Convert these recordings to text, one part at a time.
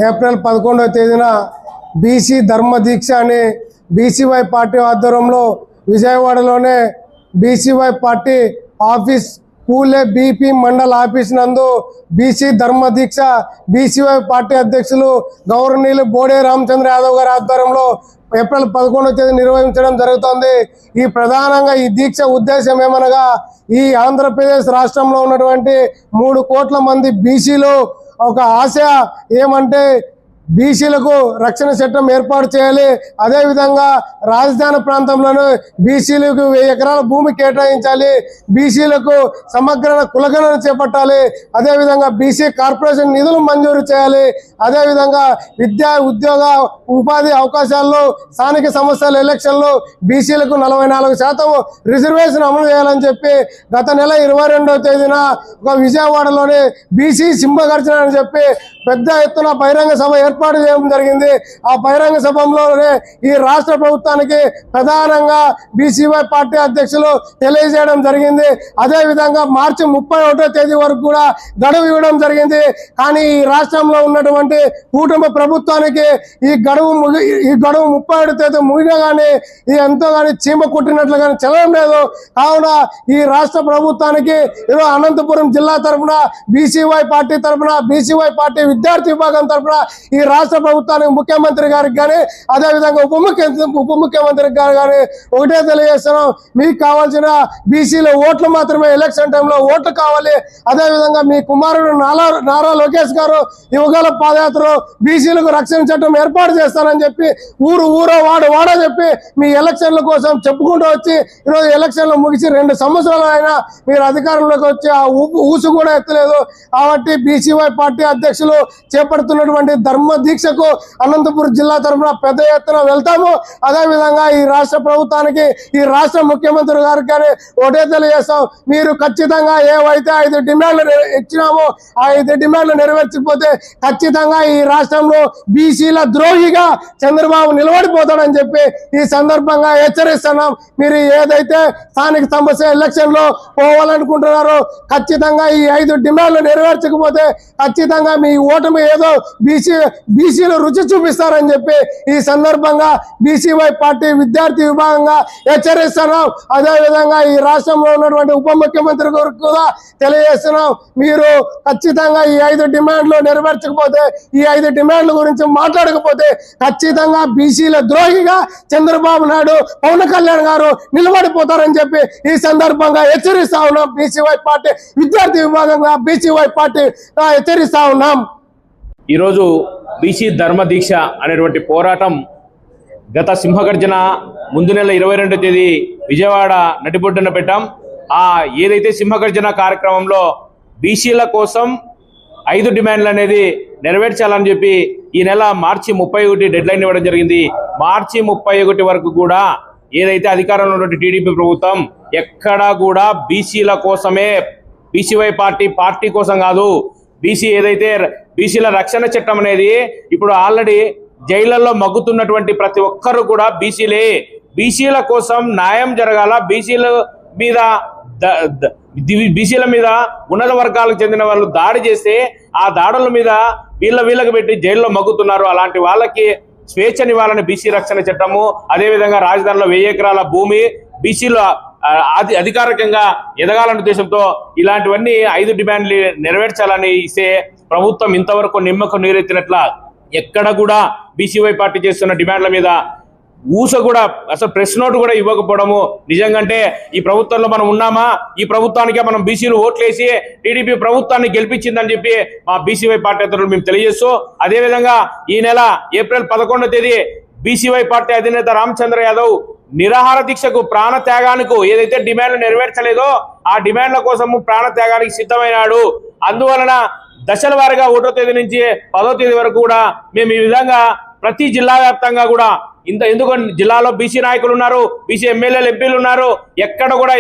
April 11వ తేదీన BC ధర్మ దీక్ష అని బీసీవై పార్టీ ఆధ్వర్యంలో విజయవాడలోనే బీసీవై పార్టీ ఆఫీస్ పూలే బీపీ మండల్ ఆఫీస్ నందు బీసీ ధర్మ దీక్ష బీసీవై పార్టీ అధ్యక్షులు గౌరవనీయులు బోడే రామచంద్ర యాదవ్ గారి ఆధ్వర్యంలో ఏప్రిల్ 11వ తేదీ నిర్వహించడం జరుగుతోంది. ఈ ప్రధానంగా ఈ దీక్ష ఉద్దేశం ఏమనగా ఈ ఆంధ్రప్రదేశ్ రాష్ట్రంలో ఉన్నటువంటి 3 కోట్ల మంది బీసీలు ఒక ఆశ ఏమంటే బీసీలకు రక్షణ చట్టం ఏర్పాటు చేయాలి. అదేవిధంగా రాజధాని ప్రాంతంలోనూ బీసీలకు 1000 ఎకరాల భూమి కేటాయించాలి. బీసీలకు సమగ్ర కులగణన చేపట్టాలి. అదేవిధంగా బీసీ కార్పొరేషన్ నిధులు మంజూరు చేయాలి. అదేవిధంగా విద్యా ఉద్యోగ ఉపాధి అవకాశాల్లో స్థానిక సంస్థల ఎలక్షన్లో బీసీలకు 44% రిజర్వేషన్ అమలు చేయాలని చెప్పి గత నెల 22వ తేదీన ఒక విజయవాడలోని బీసీ సింహగర్జన అని చెప్పి పెద్ద ఎత్తున బహిరంగ సభ ఏర్పాటు చేయడం జరిగింది. ఆ బహిరంగ సభలోనే ఈ రాష్ట్ర ప్రభుత్వానికి ప్రధానంగా బీసీవై పార్టీ అధ్యక్షులు తెలియజేయడం జరిగింది. అదేవిధంగా మార్చి 31వ తేదీ వరకు కూడా గడువు ఇవ్వడం జరిగింది. కానీ ఈ రాష్ట్రంలో ఉన్నటువంటి కూటమి ప్రభుత్వానికి ఈ గడువు 31వ తేదీ ముగినా కానీ ఇది ఎంతో కానీ చీమ కుట్టినట్లు కానీ చదవడం లేదు. కావున ఈ రాష్ట్ర ప్రభుత్వానికి ఈరోజు అనంతపురం జిల్లా తరఫున బీసీవై పార్టీ తరఫున బీసీవై పార్టీ విద్యార్థి విభాగం తరఫున ఈ రాష్ట్ర ప్రభుత్వానికి ముఖ్యమంత్రి గారికి కానీ అదేవిధంగా ఉప ముఖ్యమంత్రికి కానీ ఒకటే తెలియజేస్తున్నాం, మీకు కావాల్సిన బీసీల ఓట్లు మాత్రమే ఎలక్షన్ టైంలో ఓట్లు కావాలి. అదేవిధంగా మీ కుమారుడు నారా లోకేష్ గారు యువగల పాదయాత్రలో బీసీలకు రక్షణ చట్టం ఏర్పాటు చేస్తానని చెప్పి ఊరో వాడో చెప్పి మీ ఎలక్షన్ల కోసం చెప్పుకుంటూ వచ్చి ఈరోజు ఎలక్షన్లు ముగిసి 2 సంవత్సరాలు అయినా మీరు అధికారంలోకి వచ్చి ఆ ఊసు కూడా ఎత్తలేదు. కాబట్టి బీసీవై పార్టీ అధ్యక్షులు చేపడుతున్నటువంటి ధర్మ దీక్షకు అనంతపురం జిల్లా తరఫున పెద్ద ఎత్తున వెళ్తాము. అదేవిధంగా ఈ రాష్ట్ర ప్రభుత్వానికి ఈ రాష్ట్ర ముఖ్యమంత్రి గారికి కానీ ఒకటే తెలియజేస్తాం, మీరు ఖచ్చితంగా ఏవైతే 5 డిమాండ్లు ఇచ్చినామో ఆ 5 డిమాండ్లు నెరవేర్చకపోతే ఖచ్చితంగా ఈ రాష్ట్రంలో బీసీల ద్రోహిగా చంద్రబాబు నిలబడిపోతాడని చెప్పి ఈ సందర్భంగా హెచ్చరిస్తున్నాం. మీరు ఏదైతే స్థానిక సమస్య ఎలక్షన్ లో పోవాలనుకుంటున్నారో ఖచ్చితంగా ఈ 5 డిమాండ్లు నెరవేర్చకపోతే ఖచ్చితంగా మీ ఓటమి ఏదో బీసీలు రుచి చూపిస్తారని చెప్పి ఈ సందర్భంగా బీసీవై పార్టీ విద్యార్థి విభాగంగా హెచ్చరిస్తున్నాం. అదేవిధంగా ఈ రాష్ట్రంలో ఉన్నటువంటి ఉప ముఖ్యమంత్రి గారికి కూడా తెలియజేస్తున్నాం, మీరు ఖచ్చితంగా ఈ 5 డిమాండ్లు నెరవేర్చకపోతే ఈ 5 డిమాండ్ల గురించి మాట్లాడకపోతే ఖచ్చితంగా బీసీల ద్రోహిగా చంద్రబాబు నాయుడు పవన్ కళ్యాణ్ గారు నిలబడిపోతారని చెప్పి ఈ సందర్భంగా హెచ్చరిస్తా ఉన్నాం. బీసీవై పార్టీ విద్యార్థి విభాగంగా బీసీవై పార్టీ హెచ్చరిస్తా ఉన్నాం. ఈరోజు బీసీ ధర్మ దీక్ష అనేటువంటి పోరాటం గత సింహగర్జన ముందు నెల 22వ తేదీ విజయవాడ నటిబొడ్డున పెట్టాం. ఏదైతే సింహగర్జన కార్యక్రమంలో బీసీల కోసం 5 డిమాండ్లు అనేది నెరవేర్చాలని చెప్పి ఈ నెల మార్చి 31 డెడ్లైన్ ఇవ్వడం జరిగింది. మార్చి 31 వరకు కూడా ఏదైతే అధికారంలో ఉన్నటువంటి టీడీపీ ప్రభుత్వం ఎక్కడా కూడా బీసీల కోసమే, బీసీవై పార్టీ కోసం కాదు, ఏదైతే బీసీల రక్షణ చట్టం అనేది ఇప్పుడు ఆల్రెడీ జైళ్లలో మగ్గుతున్నటువంటి ప్రతి ఒక్కరు కూడా బీసీల కోసం న్యాయం జరగాల, బీసీల మీద ఉన్నత వర్గాలకు చెందిన వాళ్ళు దాడి చేస్తే ఆ దాడుల మీద వీళ్ళకి పెట్టి జైల్లో మగ్గుతున్నారు. అలాంటి వాళ్ళకి స్వేచ్ఛనివ్వాలని బీసీ రక్షణ చట్టము, అదేవిధంగా రాజధానిలో 1000 ఎకరాల భూమి బీసీలు అధికారికంగా ఎదగాలనే ఉద్దేశంతో ఇలాంటివన్నీ 5 డిమాండ్లు నెరవేర్చాలని ఇస్తే ప్రభుత్వం ఇంతవరకు నిమ్మకు నీరెత్తినట్ల ఎక్కడ కూడా బీసీవై పార్టీ చేస్తున్న డిమాండ్ల మీద ఊస కూడా అసలు ప్రెస్ నోట్ కూడా ఇవ్వకపోవడము నిజంగా ఈ ప్రభుత్వంలో మనం ఉన్నామా, ఈ ప్రభుత్వానికే మనం బీసీలు ఓట్లేసి టీడీపీ ప్రభుత్వాన్ని గెలిపించిందని చెప్పి మా బీసీవై పార్టీ అధినేతలు మేము తెలియజేస్తూ, అదేవిధంగా ఈ నెల ఏప్రిల్ 11వ తేదీ బీసీవై పార్టీ అధినేత రామచంద్ర యాదవ్ నిరాహార దీక్షకు ప్రాణ త్యాగానికి ఏదైతే డిమాండ్లు నెరవేర్చలేదో ఆ డిమాండ్ల కోసము ప్రాణ త్యాగానికి సిద్ధమైనాడు. అందువలన దశల వారీగా 1వ తేదీ నుంచి 10వ తేదీ వరకు కూడా మేము ఈ విధంగా ప్రతి జిల్లా వ్యాప్తంగా కూడా ఎందుకు జిల్లాలో బీసీ నాయకులు ఉన్నారు, బీసీ ఎమ్మెల్యేలు ఎంపీలు ఉన్నారు, ఎక్కడ కూడా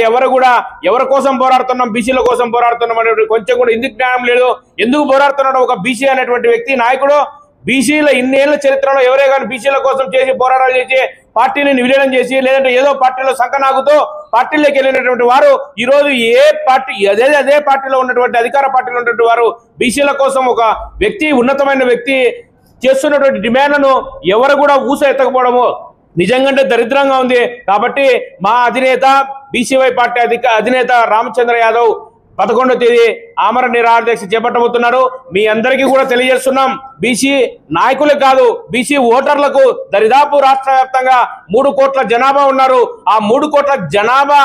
ఎవరి కోసం పోరాడుతున్నాం, బీసీల కోసం పోరాడుతున్నాం అనేటువంటి కొంచెం కూడా ఎందుకు జ్ఞానం లేదు. ఎందుకు పోరాడుతున్నాడు ఒక బీసీ అనేటువంటి వ్యక్తి నాయకుడు? బీసీల ఇన్నేళ్ల చరిత్రలో ఎవరే కానీ బీసీల కోసం చేసి పోరాటాలు చేసి పార్టీని విలీనం చేసి లేదంటే ఏదో పార్టీలో సంకనాగుతూ పార్టీలోకి వెళ్ళినటువంటి వారు ఈ రోజు ఏ పార్టీ అదే పార్టీలో ఉన్నటువంటి అధికార పార్టీలో ఉన్నటువంటి వారు బీసీల కోసం ఒక వ్యక్తి, ఉన్నతమైన వ్యక్తి చేస్తున్నటువంటి డిమాండ్లను ఎవరు కూడా ఊస ఎత్తకపోవడము నిజంగా దరిద్రంగా ఉంది. కాబట్టి మా అధినేత బీసీవై పార్టీ అధినేత రామచంద్ర యాదవ్ 11వ తేదీ ఆమరణ నిరాహార దీక్ష చేపట్టబోతున్నారు. మీ అందరికీ కూడా తెలియజేస్తున్నాం, బీసీ నాయకులే కాదు బీసీ ఓటర్లకు దరిదాపు రాష్ట్ర వ్యాప్తంగా 3 కోట్ల జనాభా ఉన్నారు. ఆ 3 కోట్ల జనాభా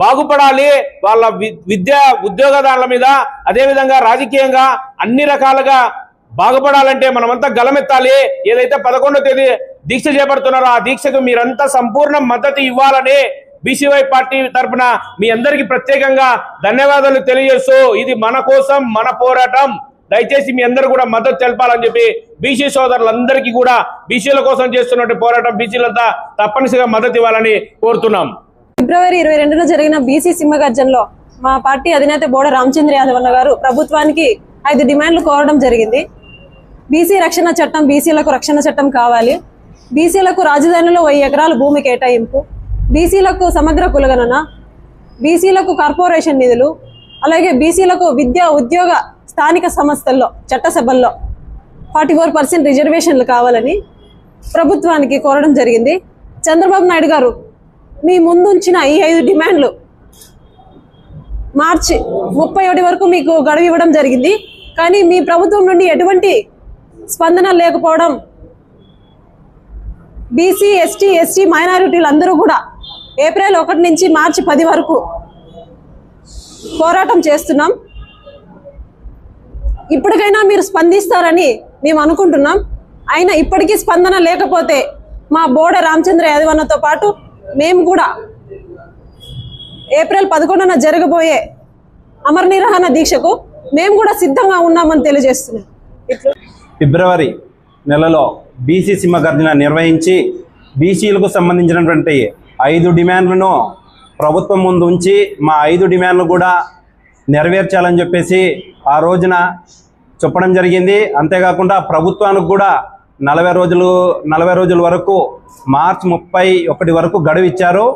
బాగుపడాలి, వాళ్ళ విద్య ఉద్యోగదారుల మీద అదేవిధంగా రాజకీయంగా అన్ని రకాలుగా బాగుపడాలంటే మనమంతా గలమెత్తాలి. ఏదైతే 11వ తేదీ దీక్ష చేపడుతున్నారో ఆ దీక్షకు మీరంతా సంపూర్ణ మద్దతు ఇవ్వాలని బీసీవై పార్టీ తరఫున మీ అందరికీ ప్రత్యేకంగా ధన్యవాదాలు తెలియజేస్తూ, ఇది మన కోసం మన పోరాటం, దయచేసి మీ అందరూ కూడా మద్దతు తెలపాలని చెప్పి బీసీ సోదరులందరికీ కూడా బీసీల కోసం చేస్తున్నటువంటి పోరాటం బీసీలంతా తప్పనిసరిగా మద్దతు ఇవ్వాలని కోరుతున్నాం. ఫిబ్రవరి 22న జరిగిన బీసీ సింహగర్జనలో మా పార్టీ అధినేత బోడ రామచంద్ర యాదవ్ అన్న గారు ప్రభుత్వానికి 5 డిమాండ్లు కోరడం జరిగింది. బీసీ రక్షణ చట్టం, బీసీలకు రక్షణ చట్టం కావాలి, బీసీలకు రాజధానిలో 1000 ఎకరాల భూమి కేటాయింపు, బీసీలకు సమగ్ర కులగణన, బీసీలకు కార్పొరేషన్ నిధులు, అలాగే బీసీలకు విద్యా ఉద్యోగ స్థానిక సంస్థల్లో చట్టసభల్లో 44% రిజర్వేషన్లు కావాలని ప్రభుత్వానికి కోరడం జరిగింది. చంద్రబాబు నాయుడు గారు మీ ముందుంచిన ఈ 5 డిమాండ్లు మార్చి 31 వరకు మీకు గడువు ఇవ్వడం జరిగింది. కానీ మీ ప్రభుత్వం నుండి ఎటువంటి స్పందన లేకపోవడం బీసీ, ఎస్టీ మైనారిటీలు అందరూ కూడా ఏప్రిల్ 1 నుంచి మార్చి 10 వరకు పోరాటం చేస్తున్నాం. ఇప్పటికైనా మీరు స్పందిస్తారని మేము అనుకుంటున్నాం. అయినా ఇప్పటికీ స్పందన లేకపోతే మా బోడ రామచంద్ర యాదవ్ అన్నతో పాటు మేము కూడా ఏప్రిల్ 11న జరగబోయే అమర నిరాహార దీక్షకు మేము కూడా సిద్ధంగా ఉన్నామని తెలియజేస్తున్నాం. ఫిబ్రవరి నెలలో బీసీ సింహగర్జన నిర్వహించి బీసీలకు సంబంధించినటువంటి 5 డిమాండ్లను ప్రభుత్వం ముందు ఉంచి మా 5 డిమాండ్లు కూడా నెరవేర్చాలని చెప్పేసి ఆ రోజున చెప్పడం జరిగింది. అంతేకాకుండా ప్రభుత్వానికి కూడా 40 రోజుల వరకు మార్చి 31 వరకు గడువు ఇచ్చారు.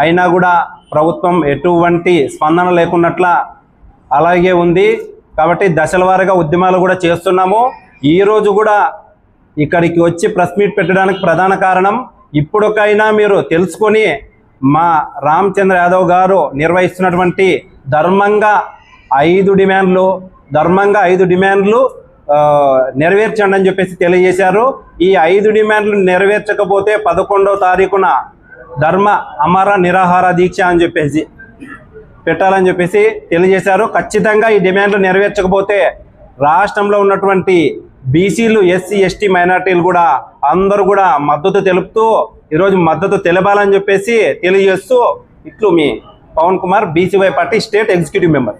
అయినా కూడా ప్రభుత్వం ఎటువంటి స్పందన లేకున్నట్ల అలాగే ఉంది. కాబట్టి దశల వారీగా ఉద్యమాలు కూడా చేస్తున్నాము. ఈరోజు కూడా ఇక్కడికి వచ్చి ప్రెస్ మీట్ పెట్టడానికి ప్రధాన కారణం, ఇప్పటికైనా మీరు తెలుసుకొని మా రామచంద్ర యాదవ్ గారు నిర్వహిస్తున్నటువంటి ధర్మంగా 5 డిమాండ్లు నెరవేర్చండి అని చెప్పేసి తెలియజేశారు. ఈ 5 డిమాండ్లు నెరవేర్చకపోతే 11వ తారీఖున ధర్మ అమర నిరాహార దీక్ష అని చెప్పేసి పెట్టాలని చెప్పేసి తెలియజేశారు. ఖచ్చితంగా ఈ డిమాండ్లు నెరవేర్చకపోతే రాష్ట్రంలో ఉన్నటువంటి బీసీలు, ఎస్సీ, ఎస్టీ మైనార్టీలు కూడా అందరూ కూడా మద్దతు తెలుపుతూ ఈరోజు మద్దతు తెలపాలని చెప్పేసి తెలియజేస్తూ ఇట్లు మీ Pawan Kumar, BCY party state executive member.